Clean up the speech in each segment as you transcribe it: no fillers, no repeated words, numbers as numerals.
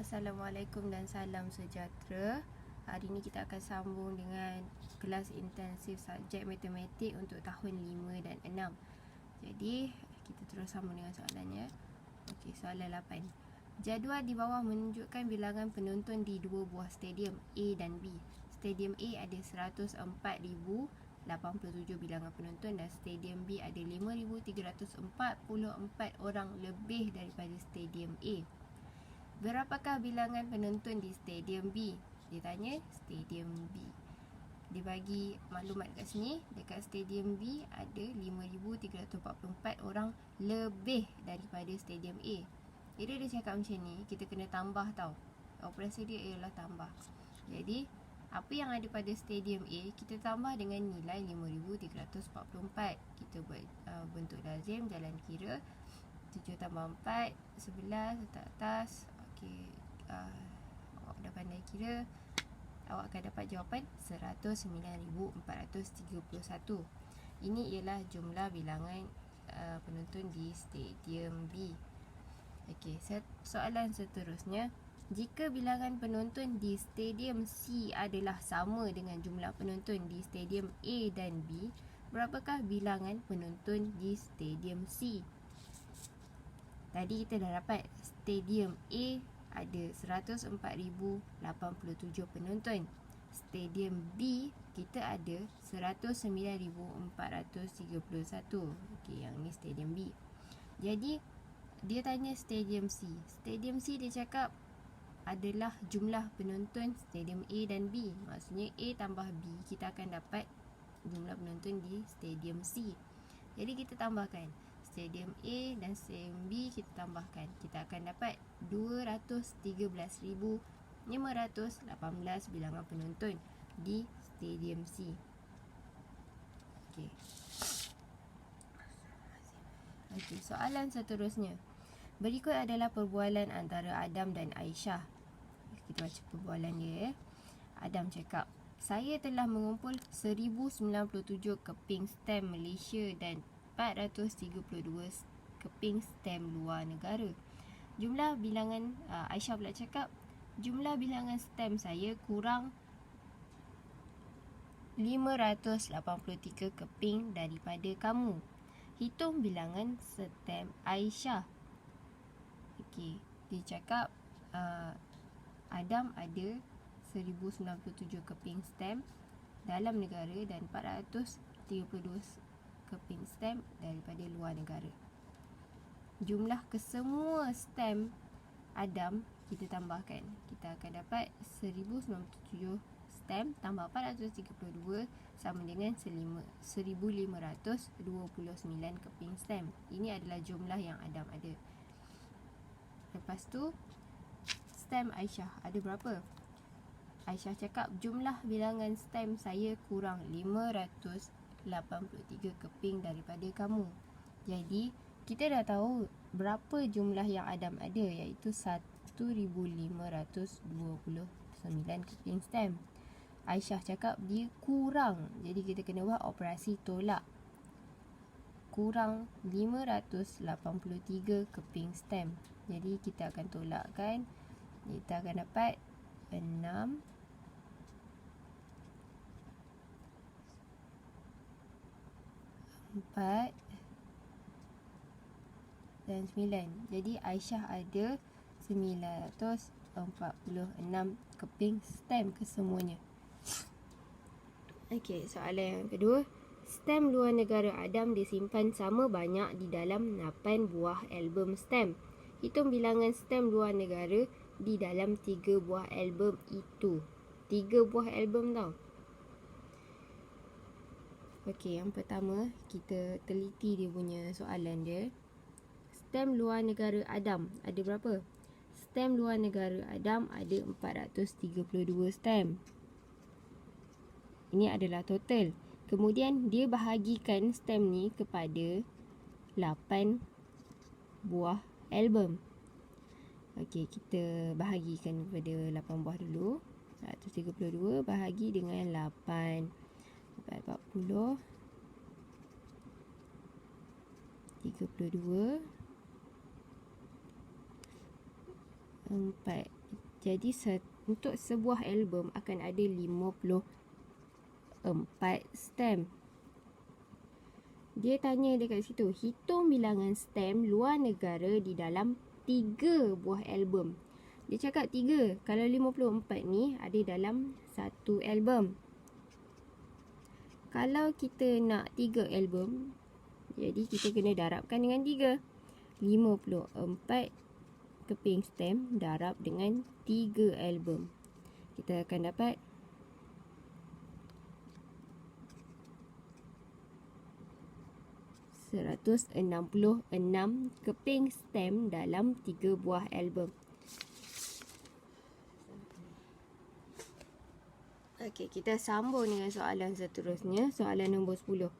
Assalamualaikum dan salam sejahtera. Hari ini kita akan sambung dengan kelas intensif subjek matematik untuk tahun 5 dan 6. Jadi, kita terus sambung dengan soalannya. Okey, soalan 8. Jadual di bawah menunjukkan bilangan penonton di dua buah stadium A dan B. Stadium A ada 104,087 bilangan penonton dan stadium B ada 5,344 orang lebih daripada stadium A. Berapakah bilangan penonton di stadium B? Dia tanya stadium B. Dia bagi maklumat kat sini. Dekat stadium B ada 5,344 orang lebih daripada stadium A. Jadi dia cakap macam ni, kita kena tambah tau. Operasi dia ialah tambah. Jadi apa yang ada pada stadium A kita tambah dengan nilai 5,344. Kita buat bentuk lazim, jalan kira. 7 tambah 4 11 letak atas. Okey, awak dah pandai kira, awak akan dapat jawapan 109,431. Ini ialah jumlah bilangan penonton di stadium B. Okey, soalan seterusnya, jika bilangan penonton di stadium C adalah sama dengan jumlah penonton di stadium A dan B, berapakah bilangan penonton di stadium C? Tadi kita dah dapat stadium A ada 104,087 penonton. Stadium B kita ada 109,431. Okey, yang ni stadium B. Jadi dia tanya stadium C. Stadium C dia cakap adalah jumlah penonton stadium A dan B. Maksudnya A tambah B, kita akan dapat jumlah penonton di stadium C. Jadi kita tambahkan stadium A dan stadium B, kita tambahkan. Kita akan dapat 213,518 bilangan penonton di stadium C. Okey. Okey, soalan seterusnya. Berikut adalah perbualan antara Adam dan Aisyah. Kita baca perbualan dia. Adam cakap, saya telah mengumpul 1,097 keping stem Malaysia dan 432 keping stem luar negara. Jumlah bilangan Aisyah pula cakap, jumlah bilangan stem saya kurang 583 keping daripada kamu. Hitung bilangan stem Aisyah. Okey, dia cakap Adam ada 1,097 keping stem dalam negara dan 432 keping stem daripada luar negara. Jumlah kesemua stem Adam kita tambahkan. Kita akan dapat 1,097 stem tambah 432 sama dengan 1,529 keping stem. Ini adalah jumlah yang Adam ada. Lepas tu stem Aisyah ada berapa? Aisyah cakap jumlah bilangan stem saya kurang 583 keping daripada kamu. Jadi kita dah tahu berapa jumlah yang Adam ada, iaitu 1,529 keping stem. Aisyah cakap dia kurang, jadi kita kena buat operasi tolak. Kurang 583 keping stem. Jadi kita akan tolakkan. Kita akan dapat 6 4 dan 9. Jadi Aisyah ada 946 keping stem kesemuanya. Okey, soalan yang kedua. Stem luar negara Adam disimpan sama banyak di dalam 8 buah album stem. Hitung bilangan stem luar negara di dalam 3 buah album itu. 3 buah album tau. Okey, yang pertama kita teliti dia punya soalan dia. Stem luar negara Adam ada berapa? Stem luar negara Adam ada 432 stem. Ini adalah total. Kemudian dia bahagikan stem ni kepada 8 buah album. Okey, kita bahagikan kepada 8 buah dulu. 132 bahagi dengan 8. 40 32 4 Jadi untuk sebuah album akan ada 54 stamp. Dia tanya dekat situ, hitung bilangan stamp luar negara di dalam 3 buah album. Dia cakap 3. Kalau 54 ni ada dalam satu album. Kalau kita nak 3 album, jadi kita kena darabkan dengan 3. 54 keping stamp darab dengan 3 album. Kita akan dapat 166 keping stamp dalam 3 buah album. Okey, kita sambung dengan soalan seterusnya, soalan nombor 10.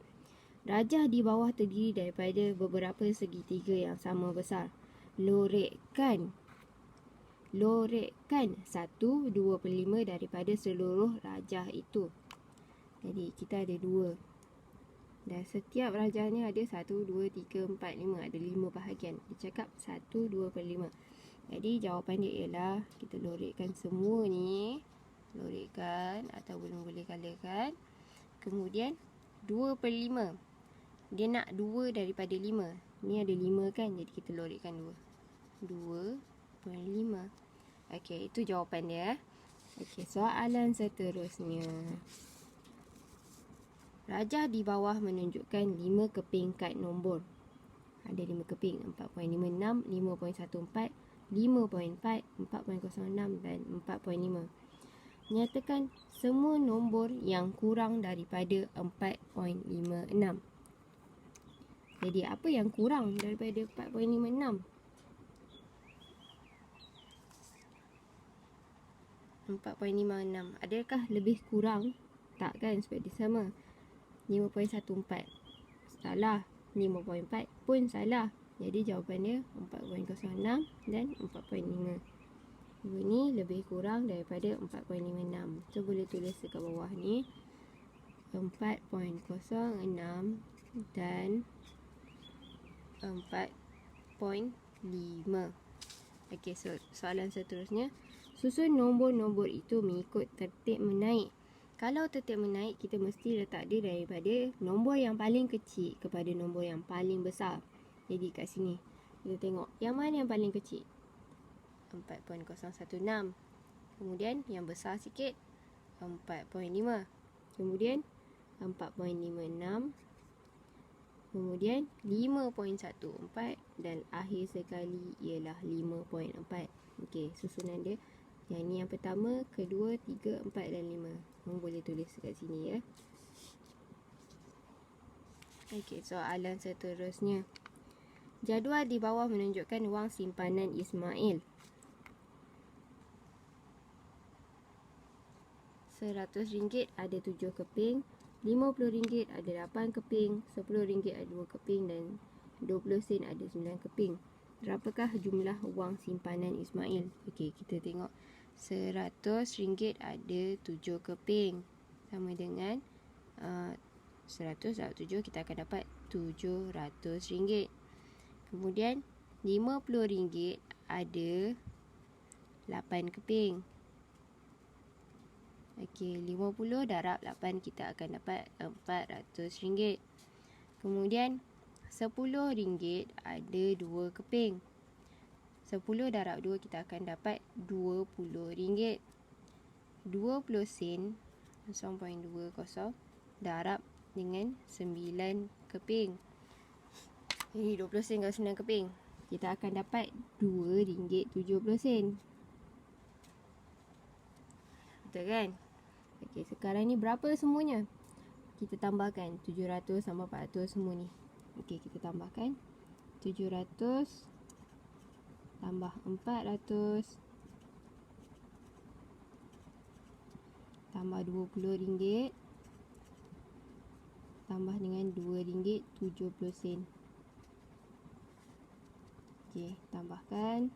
Rajah di bawah terdiri daripada beberapa segitiga yang sama besar. Lorekkan 1/25 daripada seluruh rajah itu. Jadi kita ada 2. Dan setiap rajahnya ada 1, 2, 3, 4, 5. Ada 5 bahagian. Dia cakap 1/25. Jadi jawapan dia ialah kita lorekkan semua ni. Lorekkan atau belum boleh kalakan. Kemudian 2/5. Dia nak 2 daripada 5. Ni ada 5 kan, jadi kita lorekkan 2/5. Okey, itu jawapan dia. Okey, soalan seterusnya. Rajah di bawah menunjukkan 5 keping kad nombor. Ada 5 keping, 4.56, 5.14, 5.4, 4.06 dan 4.5. Nyatakan semua nombor yang kurang daripada 4.56. Jadi apa yang kurang daripada 4.56? 4.56. Adakah lebih kurang? Tak kan, sebab dia sama. 5.14 salah, 5.4 pun salah. Jadi jawapannya 4.06 dan 4.5. Dua ni lebih kurang daripada 4.56. So boleh tulis dekat bawah ni 4.06 dan 4.5. Okey, so soalan seterusnya. Susun nombor-nombor itu mengikut tertib menaik. Kalau tertib menaik, kita mesti letak dia daripada nombor yang paling kecil kepada nombor yang paling besar. Jadi kat sini kita tengok yang mana yang paling kecil, 4.016. Kemudian yang besar sikit 4.5. Kemudian 4.56. Kemudian 5.14 dan akhir sekali ialah 5.4. Okey, susunan dia. Yang ni yang pertama, kedua, 3, 4 dan 5. Boleh tulis kat sini ya. Okey, soalan seterusnya. Jadual di bawah menunjukkan wang simpanan Ismail. RM100 ada 7 keping, RM50 ada 8 keping, RM10 ada 2 keping dan 20 sen ada 9 keping. Berapakah jumlah wang simpanan Ismail? Okey, kita tengok. RM100 ada 7 keping. Sama dengan 100 darab 7, kita akan dapat RM700. Kemudian RM50 ada 8 keping. Okey, 50 darab 8 kita akan dapat RM400. Kemudian RM10 ada 2 keping. 10 darab 2 kita akan dapat RM20. 20 sen 0.20 darab dengan 9 keping. Jadi 20 sen kali 9 keping, kita akan dapat RM2.70. Betul kan? Okey, sekarang ni berapa semuanya? Kita tambahkan 700 tambah 400 semua ni. Okey, kita tambahkan 700 tambah 400 tambah RM20 tambah dengan RM2.70. Okey, tambahkan.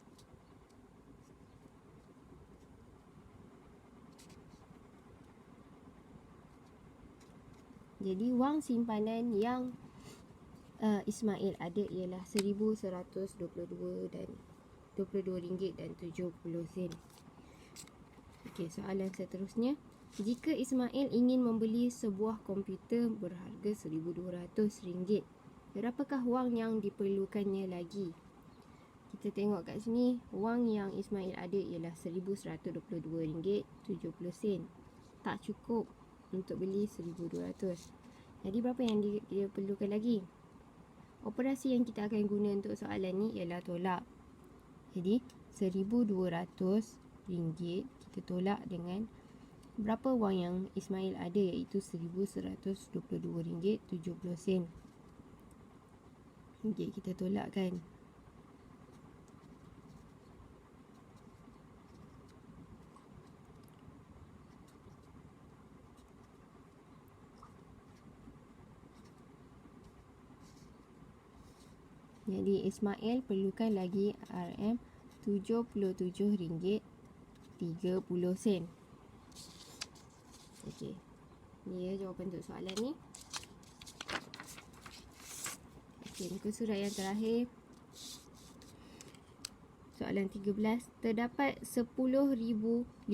Jadi wang simpanan yang Ismail ada ialah RM1,122 dan RM22.70. Okey, soalan seterusnya. Jika Ismail ingin membeli sebuah komputer berharga RM1,200, berapakah wang yang diperlukannya lagi? Kita tengok kat sini, wang yang Ismail ada ialah RM1,122.70. Tak cukup untuk beli 1,200. Jadi berapa yang dia perlukan lagi? Operasi yang kita akan guna untuk soalan ni ialah tolak. Jadi RM1,200 kita tolak dengan berapa wang yang Ismail ada, iaitu RM1,122.70. Okey, kita tolakkan. Jadi Ismail perlukan lagi RM77.30. Okey. Ini jawapan untuk soalan ni. Okey, muka surat yang terakhir. Soalan 13. Terdapat 10,050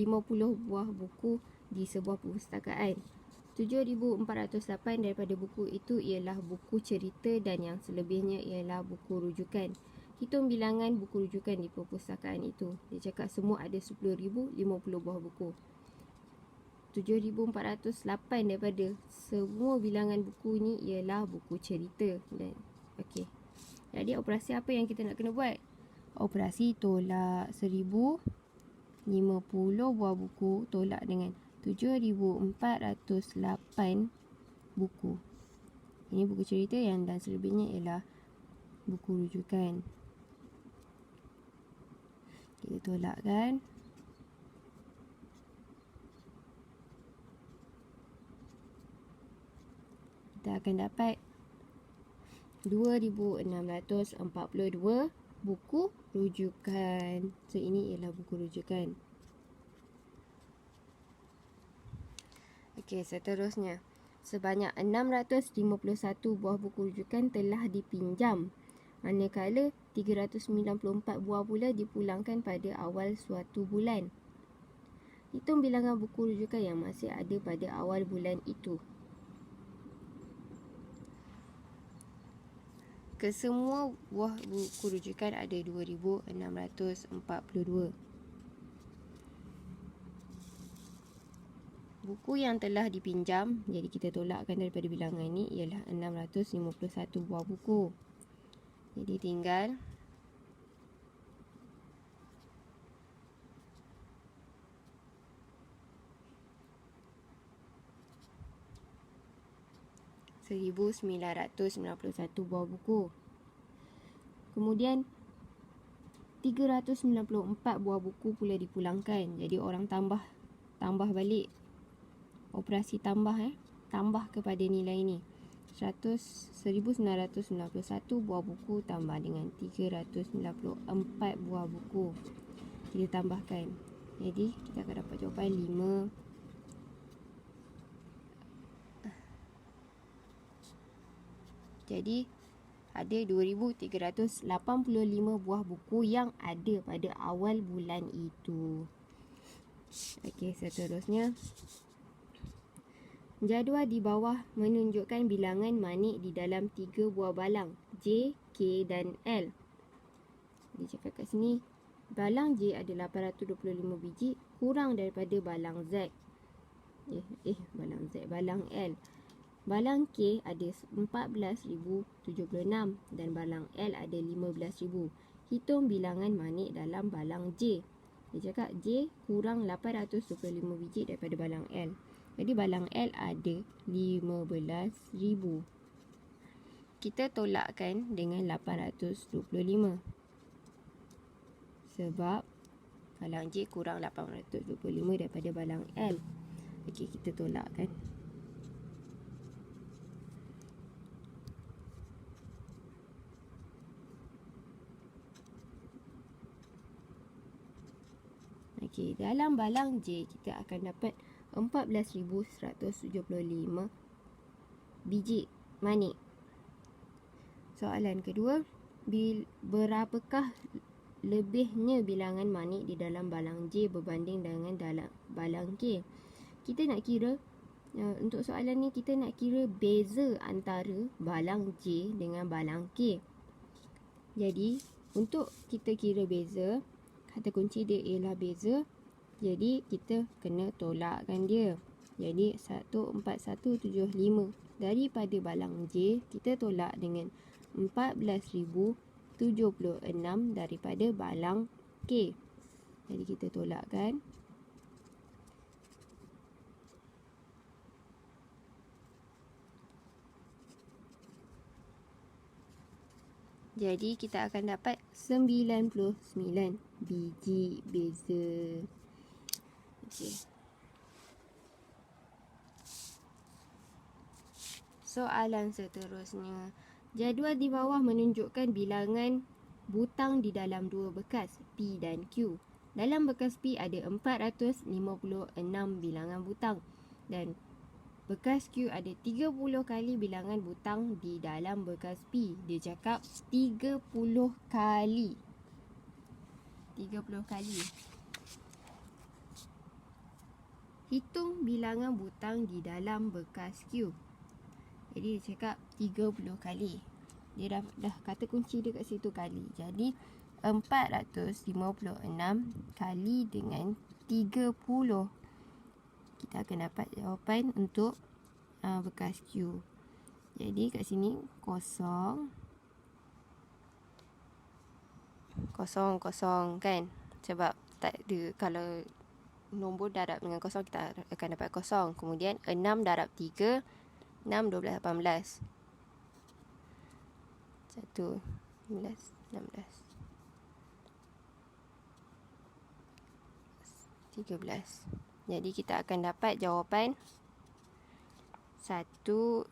buah buku di sebuah perpustakaan. 7,408 daripada buku itu ialah buku cerita dan yang selebihnya ialah buku rujukan. Hitung bilangan buku rujukan di perpustakaan itu. Dia cakap semua ada 10,050 buah buku. 7,408 daripada semua bilangan buku ni ialah buku cerita. Dan okey. Jadi operasi apa yang kita nak kena buat? Operasi tolak 1,050 buah buku tolak dengan 7,408 buku. Ini buku cerita yang dan selebihnya ialah buku rujukan. Kita tolakkan. Kita akan dapat 2,642 buku rujukan. So ini ialah buku rujukan. Okey, seterusnya. Sebanyak 651 buah buku rujukan telah dipinjam, manakala 394 buah pula dipulangkan pada awal suatu bulan. Hitung bilangan buku rujukan yang masih ada pada awal bulan itu. Kesemua buah buku rujukan ada 2,642. Buku yang telah dipinjam, jadi kita tolakkan daripada bilangan ini, ialah 651 buah buku. Jadi tinggal (1,991) buah buku. Kemudian 394 buah buku pula dipulangkan. Jadi orang tambah balik. Operasi tambah tambah kepada nilai ni. 1,991 buah buku tambah dengan 394 buah buku. Kita tambahkan. Jadi kita akan dapat jawapan 5. Jadi ada 2,385 buah buku yang ada pada awal bulan itu. Okey, seterusnya. Jadual di bawah menunjukkan bilangan manik di dalam 3 buah balang J, K dan L. Dia cakap kat sini, balang J ada 825 biji kurang daripada balang Z. Balang L. Balang K ada 14,076 dan balang L ada 15,000. Hitung bilangan manik dalam balang J. Dia cakap J kurang 825 biji daripada balang L. Jadi balang L ada 15,000. Kita tolakkan dengan 825. Sebab balang J kurang 825 daripada balang L. Okey, kita tolakkan. Okey, dalam balang J kita akan dapat 14,175 biji manik. Soalan kedua, berapakah lebihnya bilangan manik di dalam balang J berbanding dengan dalam balang K. Kita nak kira, untuk soalan ni kita nak kira beza antara balang J dengan balang K. Jadi, untuk kita kira beza, kata kunci dia ialah beza. Jadi, kita kena tolakkan dia. Jadi, 14175 daripada balang J, kita tolak dengan 14,076 daripada balang K. Jadi, kita tolakkan. Jadi, kita akan dapat 99 biji beza. Okey. Soalan seterusnya. Jadual di bawah menunjukkan bilangan butang di dalam dua bekas P dan Q. Dalam bekas P ada 456 bilangan butang dan bekas Q ada 30 kali bilangan butang di dalam bekas P. Dia cakap 30 kali. 30 kali. Hitung bilangan butang di dalam bekas Q. Jadi dia cakap 30 kali. Dia dah kata kunci dia kat situ kali. Jadi 456 kali dengan 30. Kita akan dapat jawapan untuk bekas Q. Jadi kat sini kosong kan. Sebab tak ada, kalau nombor darab dengan kosong kita akan dapat kosong. Kemudian 6 darab 3, 6, 12, 18. 1, 15, 16, 13. Jadi kita akan dapat jawapan 13680.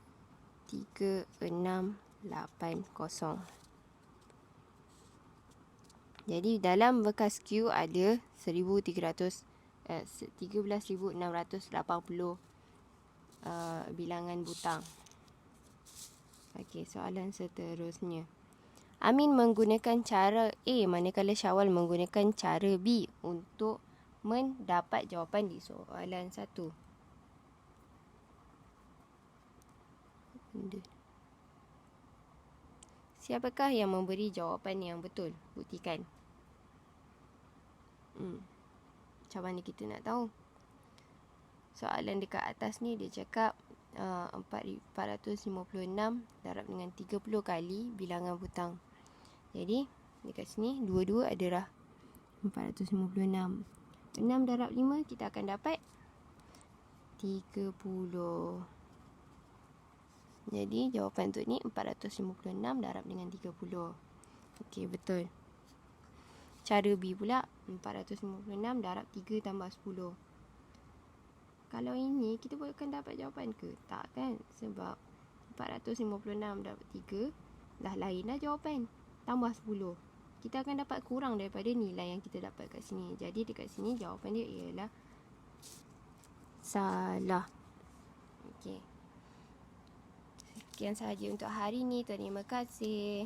Jadi dalam bekas Q ada 13,680 bilangan butang. Okey, soalan seterusnya. Amin menggunakan cara A manakala Syawal menggunakan cara B untuk mendapat jawapan di soalan 1. Siapakah yang memberi jawapan yang betul? Buktikan. Macam mana kita nak tahu? Soalan dekat atas ni dia cakap 456 darab dengan 30 kali bilangan butang. Jadi dekat sini dua-dua adalah 456. 6 darab 5 kita akan dapat 30. Jadi jawapan untuk ni 456 darab dengan 30. Okey, betul. Cara B pula 456 darab 3 tambah 10. Kalau ini kita akan dapat jawapan ke? Tak kan? Sebab 456 darab 3 dah lain dah jawapan. Tambah 10. Kita akan dapat kurang daripada nilai yang kita dapat kat sini. Jadi dekat sini jawapan dia ialah salah. Okey. Sekian sahaja untuk hari ini. Terima kasih.